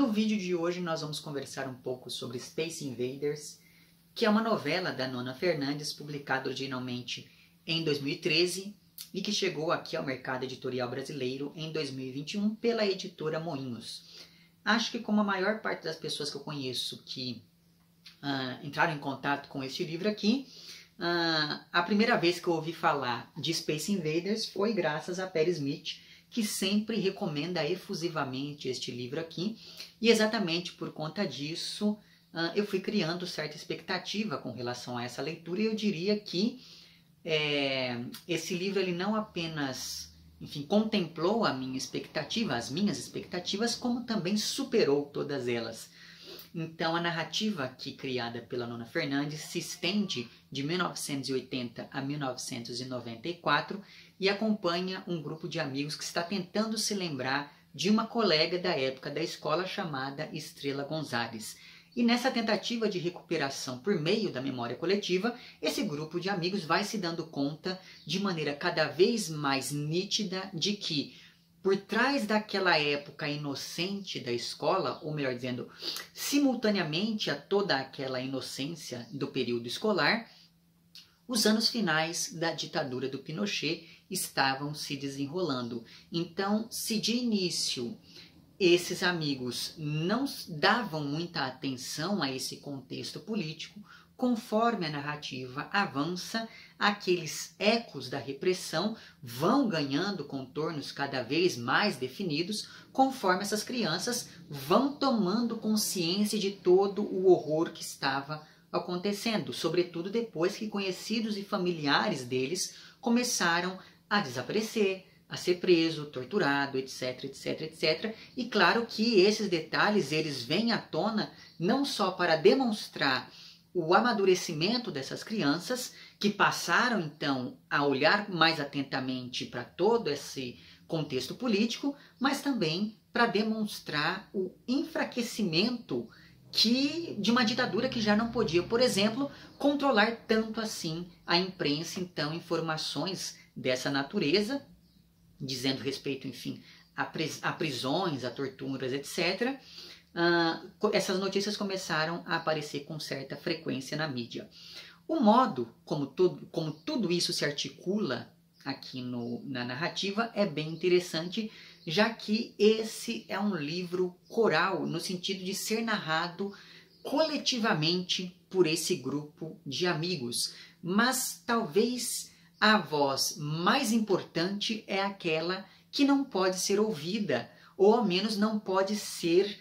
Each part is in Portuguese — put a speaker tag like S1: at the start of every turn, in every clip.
S1: No vídeo de hoje nós vamos conversar um pouco sobre Space Invaders, que é uma novela da Nona Fernandes, publicada originalmente em 2013 e que chegou aqui ao mercado editorial brasileiro em 2021 pela editora Moinhos. Acho que como a maior parte das pessoas que eu conheço que entraram em contato com este livro aqui, a primeira vez que eu ouvi falar de Space Invaders foi graças a Perry Smith, que sempre recomenda efusivamente este livro aqui, e exatamente por conta disso eu fui criando certa expectativa com relação a essa leitura, e eu diria que esse livro ele não apenas, enfim, contemplou a minha expectativa, as minhas expectativas, como também superou todas elas. Então a narrativa aqui criada pela Nona Fernandes se estende de 1980 a 1994 e acompanha um grupo de amigos que está tentando se lembrar de uma colega da época da escola chamada Estrela Gonzalez. E nessa tentativa de recuperação por meio da memória coletiva, esse grupo de amigos vai se dando conta de maneira cada vez mais nítida de que por trás daquela época inocente da escola, ou melhor dizendo, simultaneamente a toda aquela inocência do período escolar, os anos finais da ditadura do Pinochet estavam se desenrolando. Então, se de início esses amigos não davam muita atenção a esse contexto político, conforme a narrativa avança, aqueles ecos da repressão vão ganhando contornos cada vez mais definidos, conforme essas crianças vão tomando consciência de todo o horror que estava acontecendo, sobretudo depois que conhecidos e familiares deles começaram a desaparecer, a ser preso, torturado, etc, etc, etc. E claro que esses detalhes eles vêm à tona não só para demonstrar o amadurecimento dessas crianças, que passaram então a olhar mais atentamente para todo esse contexto político, mas também para demonstrar o enfraquecimento de uma ditadura que já não podia, por exemplo, controlar tanto assim a imprensa. Então, informações dessa natureza, dizendo respeito, enfim, a prisões, a torturas, etc., essas notícias começaram a aparecer com certa frequência na mídia. O modo como tudo isso se articula aqui na narrativa é bem interessante, já que esse é um livro coral, no sentido de ser narrado coletivamente por esse grupo de amigos. Mas talvez a voz mais importante é aquela que não pode ser ouvida, ou ao menos não pode ser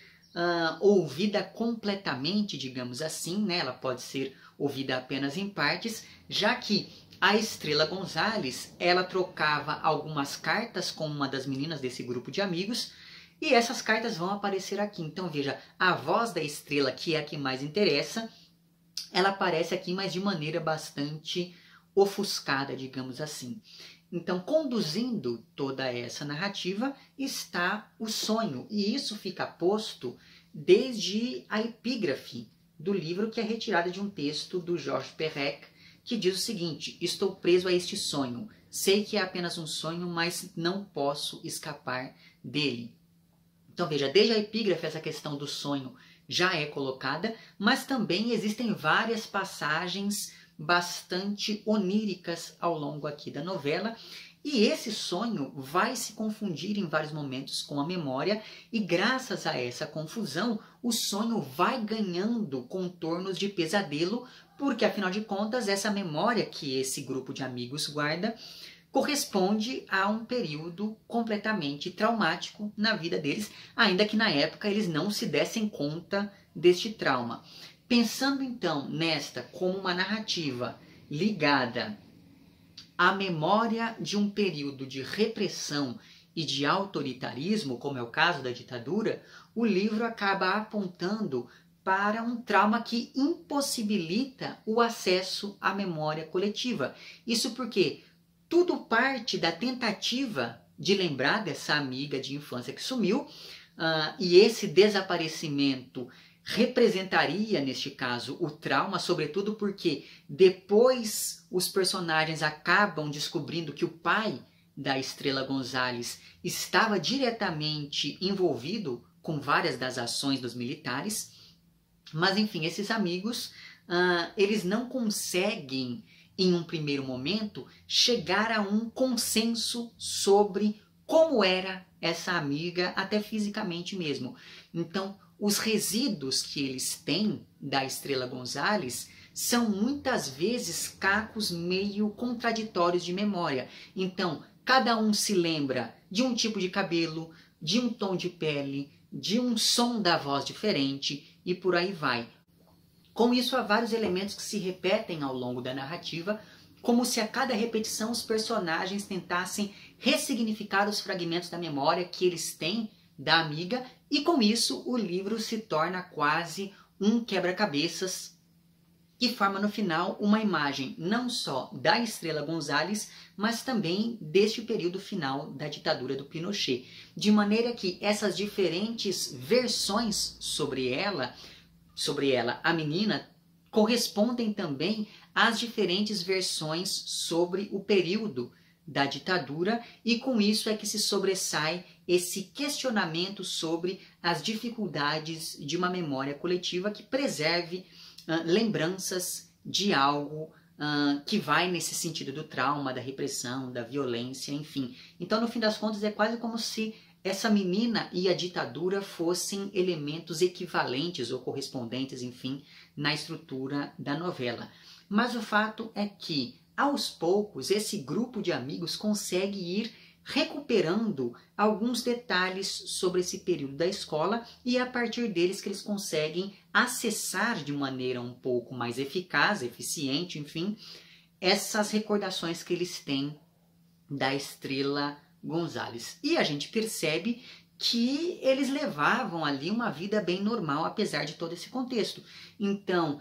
S1: ouvida completamente, digamos assim, né? Ela pode ser ouvida apenas em partes, já que a Estrela Gonzalez, ela trocava algumas cartas com uma das meninas desse grupo de amigos, e essas cartas vão aparecer aqui. Então veja, a voz da Estrela, que é a que mais interessa, ela aparece aqui, mas de maneira bastante ofuscada, digamos assim. Então, conduzindo toda essa narrativa está o sonho, e isso fica posto desde a epígrafe do livro, que é retirada de um texto do Georges Perec, que diz o seguinte: estou preso a este sonho, sei que é apenas um sonho, mas não posso escapar dele. Então veja, desde a epígrafe essa questão do sonho já é colocada, mas também existem várias passagens bastante oníricas ao longo aqui da novela, e esse sonho vai se confundir em vários momentos com a memória, e graças a essa confusão o sonho vai ganhando contornos de pesadelo, porque afinal de contas essa memória que esse grupo de amigos guarda corresponde a um período completamente traumático na vida deles, ainda que na época eles não se dessem conta deste trauma. Pensando então nesta como uma narrativa ligada à memória de um período de repressão e de autoritarismo, como é o caso da ditadura, o livro acaba apontando para um trauma que impossibilita o acesso à memória coletiva. Isso porque tudo parte da tentativa de lembrar dessa amiga de infância que sumiu, e esse desaparecimento representaria, neste caso, o trauma, sobretudo porque depois os personagens acabam descobrindo que o pai da Estrela Gonzalez estava diretamente envolvido com várias das ações dos militares. Mas enfim, esses amigos, eles não conseguem, em um primeiro momento, chegar a um consenso sobre como era essa amiga, até fisicamente mesmo. Então, os resíduos que eles têm da Estrela González são muitas vezes cacos meio contraditórios de memória. Então, cada um se lembra de um tipo de cabelo, de um tom de pele, de um som da voz diferente e por aí vai. Com isso, há vários elementos que se repetem ao longo da narrativa, como se a cada repetição os personagens tentassem ressignificar os fragmentos da memória que eles têm da amiga, e com isso o livro se torna quase um quebra-cabeças que forma no final uma imagem não só da Estrela González, mas também deste período final da ditadura do Pinochet. De maneira que essas diferentes versões sobre ela, a menina, correspondem também às diferentes versões sobre o período da ditadura, e com isso é que se sobressai esse questionamento sobre as dificuldades de uma memória coletiva que preserve lembranças de algo que vai nesse sentido do trauma, da repressão, da violência, enfim. Então, no fim das contas, é quase como se essa menina e a ditadura fossem elementos equivalentes ou correspondentes, enfim, na estrutura da novela. Mas o fato é que, aos poucos, esse grupo de amigos consegue ir recuperando alguns detalhes sobre esse período da escola, e é a partir deles que eles conseguem acessar de maneira um pouco mais eficaz, eficiente, enfim, essas recordações que eles têm da Estrela González. E a gente percebe que eles levavam ali uma vida bem normal, apesar de todo esse contexto. Então,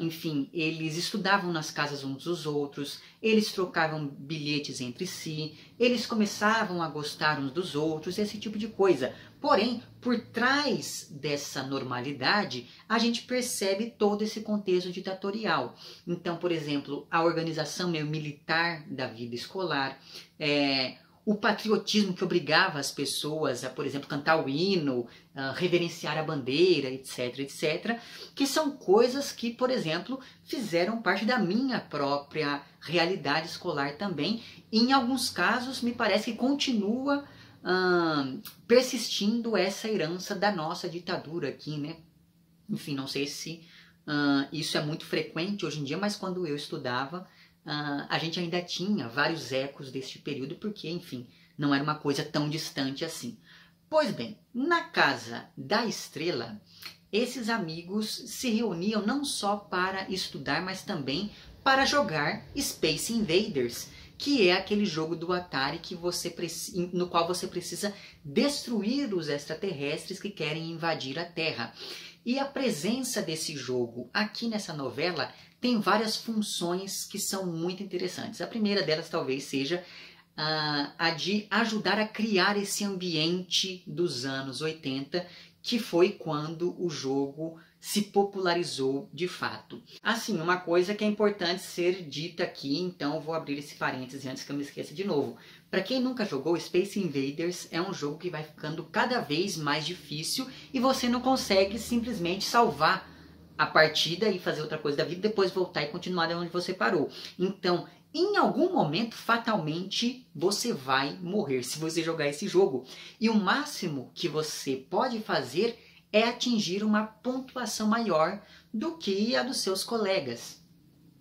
S1: enfim, eles estudavam nas casas uns dos outros, eles trocavam bilhetes entre si, eles começavam a gostar uns dos outros, esse tipo de coisa. Porém, por trás dessa normalidade, a gente percebe todo esse contexto ditatorial. Então, por exemplo, a organização meio militar da vida escolar, o patriotismo que obrigava as pessoas a, por exemplo, cantar o hino, reverenciar a bandeira, etc, etc, que são coisas que, por exemplo, fizeram parte da minha própria realidade escolar também. E, em alguns casos, me parece que continua persistindo essa herança da nossa ditadura aqui, né? Enfim, não sei se isso é muito frequente hoje em dia, mas quando eu estudava, a gente ainda tinha vários ecos deste período, porque, enfim, não era uma coisa tão distante assim. Pois bem, na casa da Estrela, esses amigos se reuniam não só para estudar, mas também para jogar Space Invaders, que é aquele jogo do Atari que no qual você precisa destruir os extraterrestres que querem invadir a Terra. E a presença desse jogo aqui nessa novela tem várias funções que são muito interessantes. A primeira delas talvez seja a de ajudar a criar esse ambiente dos anos 80, que foi quando o jogo se popularizou de fato. Assim, uma coisa que é importante ser dita aqui, então vou abrir esse parêntese antes que eu me esqueça de novo. Para quem nunca jogou, Space Invaders é um jogo que vai ficando cada vez mais difícil e você não consegue simplesmente salvar a partida e fazer outra coisa da vida, depois voltar e continuar de onde você parou. Então, em algum momento, fatalmente, você vai morrer se você jogar esse jogo. E o máximo que você pode fazer é atingir uma pontuação maior do que a dos seus colegas.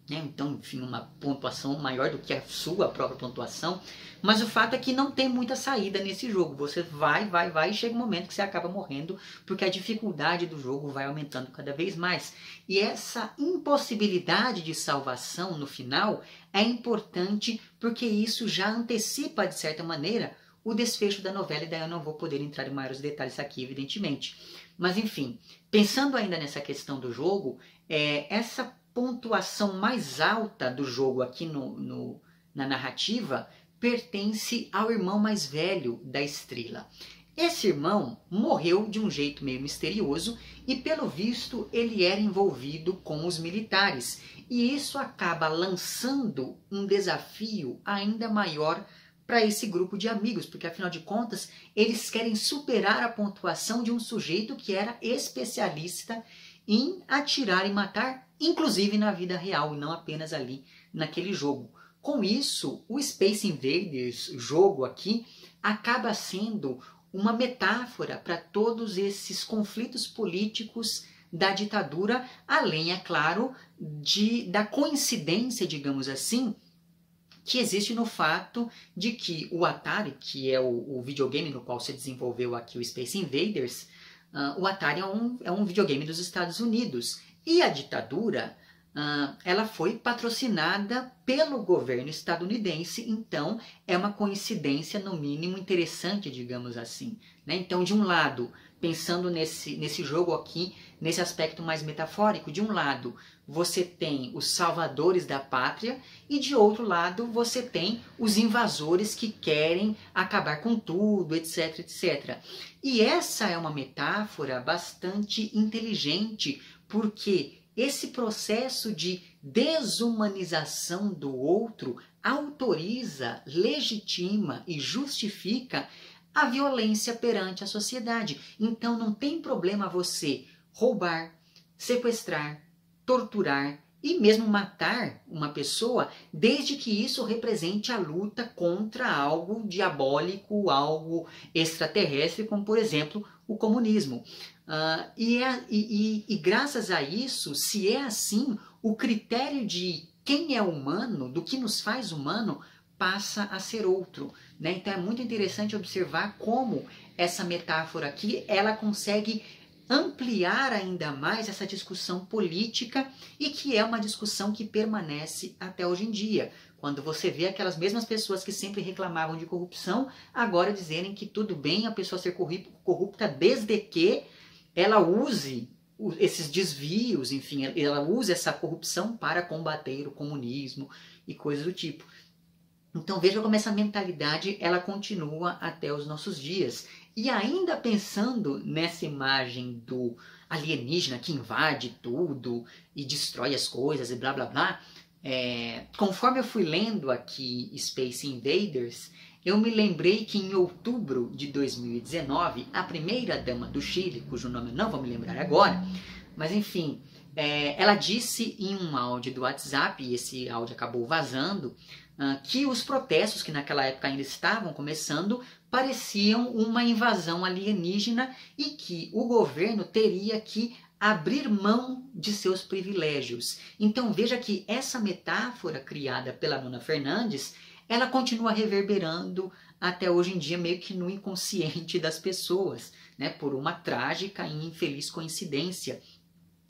S1: Então, enfim, uma pontuação maior do que a sua própria pontuação. Mas o fato é que não tem muita saída nesse jogo. Você vai e chega um momento que você acaba morrendo, porque a dificuldade do jogo vai aumentando cada vez mais. E essa impossibilidade de salvação no final é importante, porque isso já antecipa, de certa maneira, o desfecho da novela, e daí eu não vou poder entrar em maiores detalhes aqui, evidentemente. Mas, enfim, pensando ainda nessa questão do jogo, essa pontuação mais alta do jogo aqui na narrativa pertence ao irmão mais velho da Estrela. Esse irmão morreu de um jeito meio misterioso e, pelo visto, ele era envolvido com os militares. E isso acaba lançando um desafio ainda maior para esse grupo de amigos, porque afinal de contas eles querem superar a pontuação de um sujeito que era especialista em atirar e matar, inclusive na vida real e não apenas ali naquele jogo. Com isso, o Space Invaders, jogo aqui, acaba sendo uma metáfora para todos esses conflitos políticos da ditadura, além, é claro, da coincidência, digamos assim, que existe no fato de que o Atari, que é o videogame no qual se desenvolveu aqui o Space Invaders, o Atari é um videogame dos Estados Unidos. E a ditadura, ela foi patrocinada pelo governo estadunidense, então é uma coincidência no mínimo interessante, digamos assim, né? Então, de um lado, pensando nesse jogo aqui, nesse aspecto mais metafórico, de um lado você tem os salvadores da pátria e de outro lado você tem os invasores que querem acabar com tudo, etc, etc. E essa é uma metáfora bastante inteligente, porque esse processo de desumanização do outro autoriza, legitima e justifica a violência perante a sociedade. Então não tem problema você roubar, sequestrar, torturar e mesmo matar uma pessoa, desde que isso represente a luta contra algo diabólico, algo extraterrestre, como por exemplo o comunismo. E graças a isso, se é assim, o critério de quem é humano, do que nos faz humano, passa a ser outro, né? Então é muito interessante observar como essa metáfora aqui, ela consegue ampliar ainda mais essa discussão política e que é uma discussão que permanece até hoje em dia. Quando você vê aquelas mesmas pessoas que sempre reclamavam de corrupção, agora dizerem que tudo bem a pessoa ser corrupta desde que ela use esses desvios, enfim, ela use essa corrupção para combater o comunismo e coisas do tipo. Então veja como essa mentalidade ela continua até os nossos dias. E ainda pensando nessa imagem do alienígena que invade tudo e destrói as coisas e blá blá blá, conforme eu fui lendo aqui Space Invaders, eu me lembrei que em outubro de 2019, a primeira-dama do Chile, cujo nome eu não vou me lembrar agora, mas enfim, ela disse em um áudio do WhatsApp, e esse áudio acabou vazando, que os protestos que naquela época ainda estavam começando pareciam uma invasão alienígena e que o governo teria que abrir mão de seus privilégios. Então veja que essa metáfora criada pela Nona Fernandes, ela continua reverberando até hoje em dia meio que no inconsciente das pessoas, né, por uma trágica e infeliz coincidência.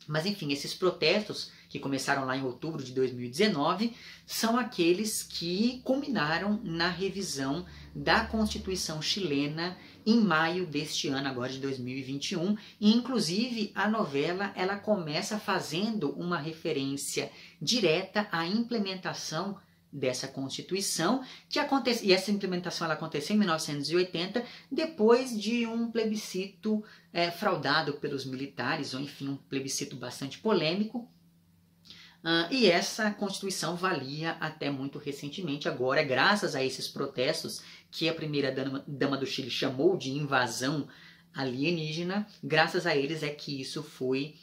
S1: Mas enfim, esses protestos que começaram lá em outubro de 2019 são aqueles que culminaram na revisão da Constituição chilena em maio deste ano, agora de 2021, e inclusive a novela ela começa fazendo uma referência direta à implementação dessa Constituição, e essa implementação ela aconteceu em 1980, depois de um plebiscito fraudado pelos militares, ou enfim, um plebiscito bastante polêmico, e essa Constituição valia até muito recentemente. Agora, graças a esses protestos, que a primeira-dama do Chile chamou de invasão alienígena, graças a eles é que isso foi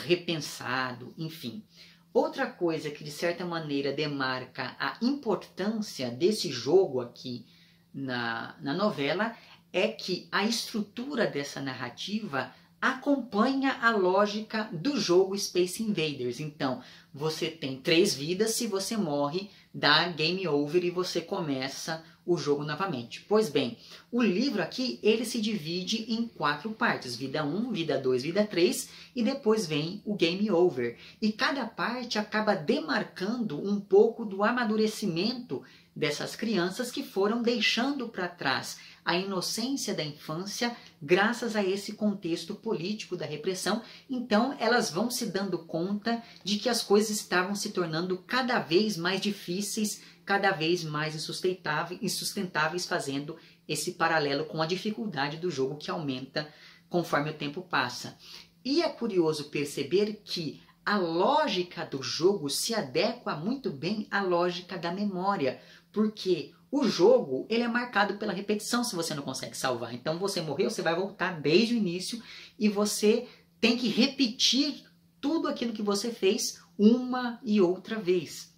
S1: repensado, enfim. Outra coisa que de certa maneira demarca a importância desse jogo aqui na novela é que a estrutura dessa narrativa acompanha a lógica do jogo Space Invaders. Então, você tem 3 vidas, se você morre, dá game over e você começa o jogo novamente. Pois bem, o livro aqui, ele se divide em 4 partes, vida 1, vida 2, vida 3, e depois vem o game over. E cada parte acaba demarcando um pouco do amadurecimento dessas crianças que foram deixando para trás a inocência da infância graças a esse contexto político da repressão. Então elas vão se dando conta de que as coisas estavam se tornando cada vez mais difíceis, cada vez mais insustentáveis, fazendo esse paralelo com a dificuldade do jogo que aumenta conforme o tempo passa. E é curioso perceber que a lógica do jogo se adequa muito bem à lógica da memória, porque O jogo, ele é marcado pela repetição se você não consegue salvar. Então você morreu, você vai voltar desde o início e você tem que repetir tudo aquilo que você fez uma e outra vez.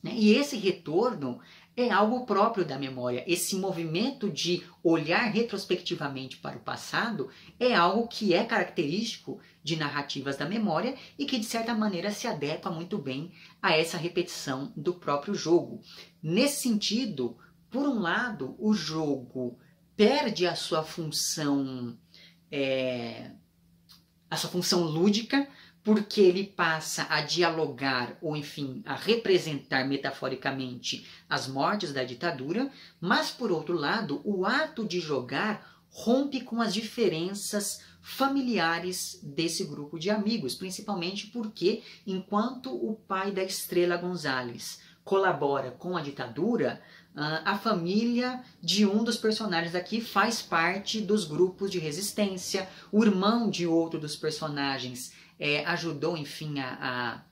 S1: E esse retorno é algo próprio da memória. Esse movimento de olhar retrospectivamente para o passado é algo que é característico de narrativas da memória e que, de certa maneira, se adequa muito bem a essa repetição do próprio jogo. Nesse sentido, por um lado, o jogo perde a sua função lúdica, porque ele passa a dialogar, ou enfim, a representar metaforicamente as mortes da ditadura, mas por outro lado, o ato de jogar rompe com as diferenças familiares desse grupo de amigos, principalmente porque, enquanto o pai da Estrela González colabora com a ditadura, a família de um dos personagens aqui faz parte dos grupos de resistência, o irmão de outro dos personagens ajudou, enfim, a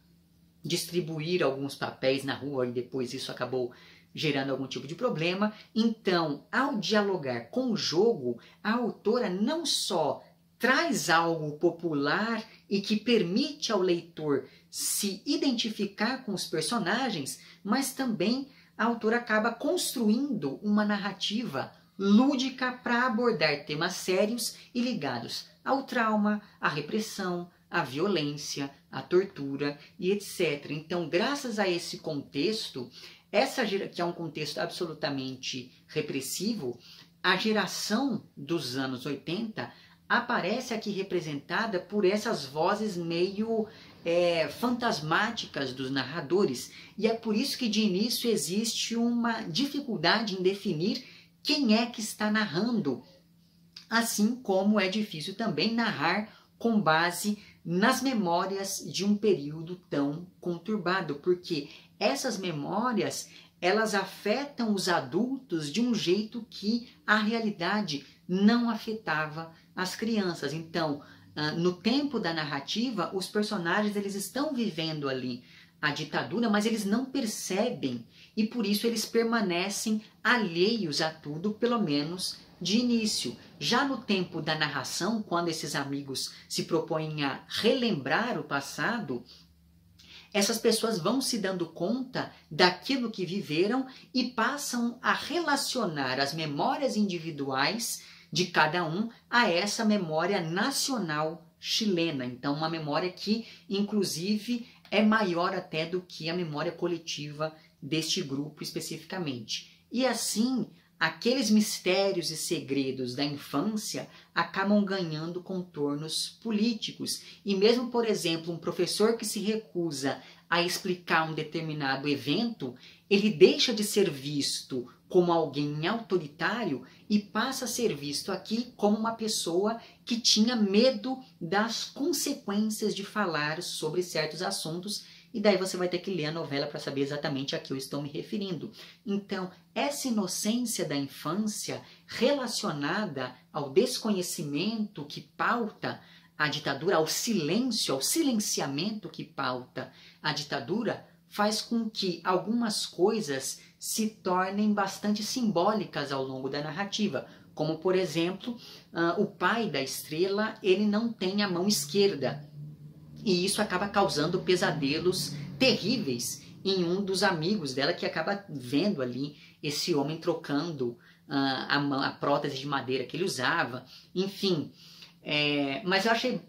S1: distribuir alguns papéis na rua e depois isso acabou gerando algum tipo de problema. Então, ao dialogar com o jogo, a autora não só traz algo popular e que permite ao leitor se identificar com os personagens, mas também a autora acaba construindo uma narrativa lúdica para abordar temas sérios e ligados ao trauma, à repressão, à violência, à tortura e etc. Então, graças a esse contexto, que é um contexto absolutamente repressivo, a geração dos anos 80 aparece aqui representada por essas vozes meio fantasmáticas dos narradores, e é por isso que de início existe uma dificuldade em definir quem é que está narrando, assim como é difícil também narrar com base nas memórias de um período tão conturbado, porque essas memórias, elas afetam os adultos de um jeito que a realidade não afetava as crianças. Então, no tempo da narrativa, os personagens eles estão vivendo ali a ditadura, mas eles não percebem e por isso eles permanecem alheios a tudo, pelo menos de início. Já no tempo da narração, quando esses amigos se propõem a relembrar o passado, essas pessoas vão se dando conta daquilo que viveram e passam a relacionar as memórias individuais de cada um a essa memória nacional chilena. Então, uma memória que, inclusive, é maior até do que a memória coletiva deste grupo especificamente. E assim, aqueles mistérios e segredos da infância acabam ganhando contornos políticos. E mesmo, por exemplo, um professor que se recusa a explicar um determinado evento, ele deixa de ser visto como alguém autoritário e passa a ser visto aqui como uma pessoa que tinha medo das consequências de falar sobre certos assuntos. E daí você vai ter que ler a novela para saber exatamente a que eu estou me referindo. Então, essa inocência da infância relacionada ao desconhecimento que pauta a ditadura, ao silêncio, ao silenciamento que pauta a ditadura, faz com que algumas coisas se tornem bastante simbólicas ao longo da narrativa. Como, por exemplo, o pai da Estrela, ele não tem a mão esquerda. E isso acaba causando pesadelos terríveis em um dos amigos dela, que acaba vendo ali esse homem trocando a prótese de madeira que ele usava. Enfim, mas eu achei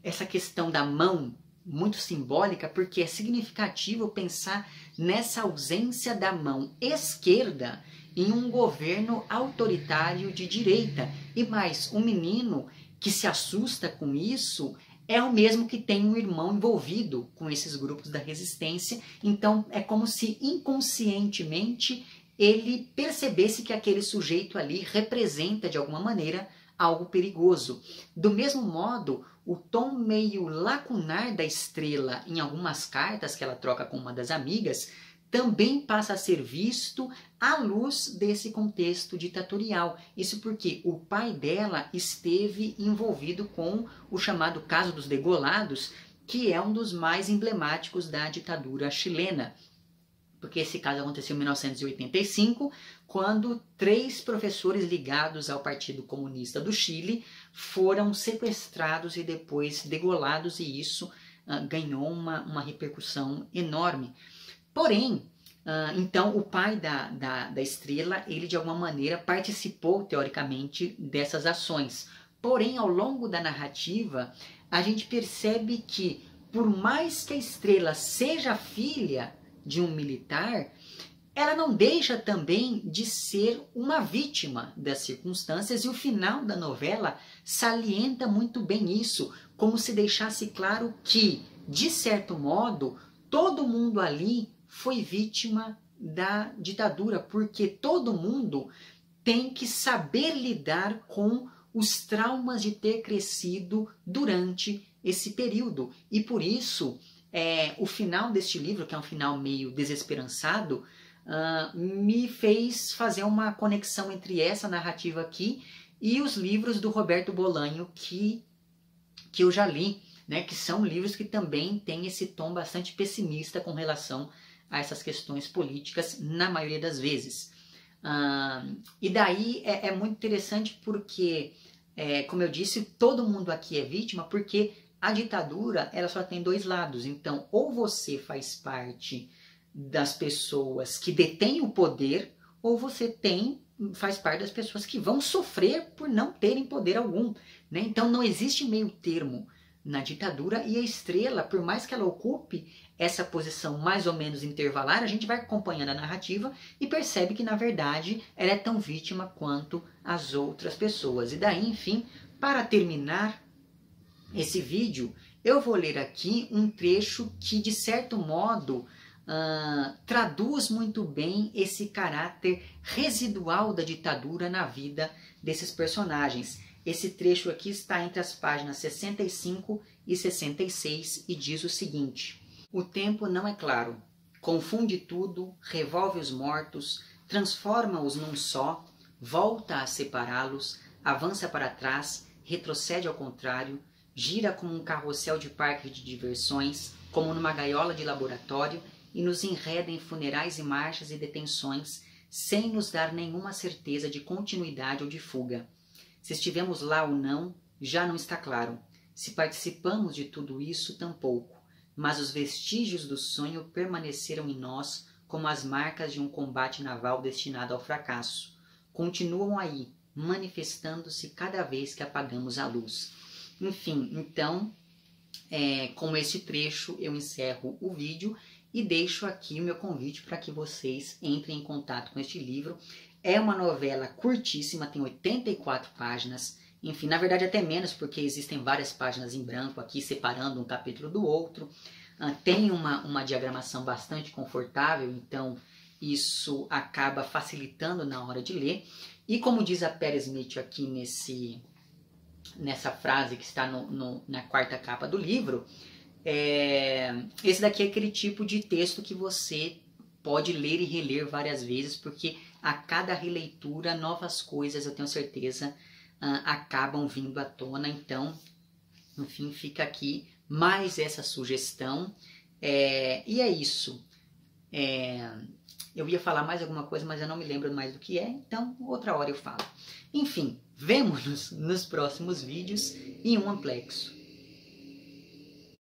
S1: essa questão da mão muito simbólica, porque é significativo pensar nessa ausência da mão esquerda em um governo autoritário de direita. E mais, um menino que se assusta com isso é o mesmo que tem um irmão envolvido com esses grupos da resistência. Então é como se inconscientemente ele percebesse que aquele sujeito ali representa de alguma maneira algo perigoso. Do mesmo modo, o tom meio lacunar da Estrela em algumas cartas que ela troca com uma das amigas também passa a ser visto à luz desse contexto ditatorial. Isso porque o pai dela esteve envolvido com o chamado caso dos degolados, que é um dos mais emblemáticos da ditadura chilena. porque esse caso aconteceu em 1985, quando 3 professores ligados ao Partido Comunista do Chile foram sequestrados e depois degolados, e isso ganhou uma repercussão enorme. Porém, então o pai da Estrela, ele de alguma maneira participou teoricamente dessas ações. Porém, ao longo da narrativa, a gente percebe que, por mais que a Estrela seja filha de um militar, ela não deixa também de ser uma vítima das circunstâncias, e o final da novela salienta muito bem isso, como se deixasse claro que, de certo modo, todo mundo ali foi vítima da ditadura, porque todo mundo tem que saber lidar com os traumas de ter crescido durante esse período. E por isso, o final deste livro, que é um final meio desesperançado, me fez fazer uma conexão entre essa narrativa aqui e os livros do Roberto Bolanho que eu já li, né, que são livros que também têm esse tom bastante pessimista com relação a essas questões políticas, na maioria das vezes. E daí é muito interessante porque, como eu disse, todo mundo aqui é vítima, porque a ditadura ela só tem 2 lados. Então, ou você faz parte das pessoas que detêm o poder, ou você faz parte das pessoas que vão sofrer por não terem poder algum, né? Então não existe meio termo na ditadura, e a Estrela, por mais que ela ocupe essa posição mais ou menos intervalar, a gente vai acompanhando a narrativa e percebe que, na verdade, ela é tão vítima quanto as outras pessoas. E daí, enfim, para terminar esse vídeo, eu vou ler aqui um trecho que, de certo modo, traduz muito bem esse caráter residual da ditadura na vida desses personagens. Esse trecho aqui está entre as páginas 65 e 66 e diz o seguinte: o tempo não é claro, confunde tudo, revolve os mortos, transforma-os num só, volta a separá-los, avança para trás, retrocede ao contrário, gira como um carrossel de parque de diversões, como numa gaiola de laboratório, e nos enreda em funerais e marchas e detenções, sem nos dar nenhuma certeza de continuidade ou de fuga. Se estivemos lá ou não, já não está claro. Se participamos de tudo isso, tampouco. Mas os vestígios do sonho permaneceram em nós como as marcas de um combate naval destinado ao fracasso. Continuam aí, manifestando-se cada vez que apagamos a luz. Enfim, então, com esse trecho eu encerro o vídeo e deixo aqui o meu convite para que vocês entrem em contato com este livro. É uma novela curtíssima, tem 84 páginas, enfim, na verdade até menos, porque existem várias páginas em branco aqui, separando um capítulo do outro. Tem uma diagramação bastante confortável, então isso acaba facilitando na hora de ler. E como diz a Patti Smith aqui nessa frase que está na 4ª capa do livro, esse daqui é aquele tipo de texto que você pode ler e reler várias vezes, porque a cada releitura novas coisas, eu tenho certeza, acabam vindo à tona. Então, enfim, fica aqui mais essa sugestão. E é isso. Eu ia falar mais alguma coisa, mas eu não me lembro mais do que é, então outra hora eu falo. Enfim, vemo-nos nos próximos vídeos e um amplexo.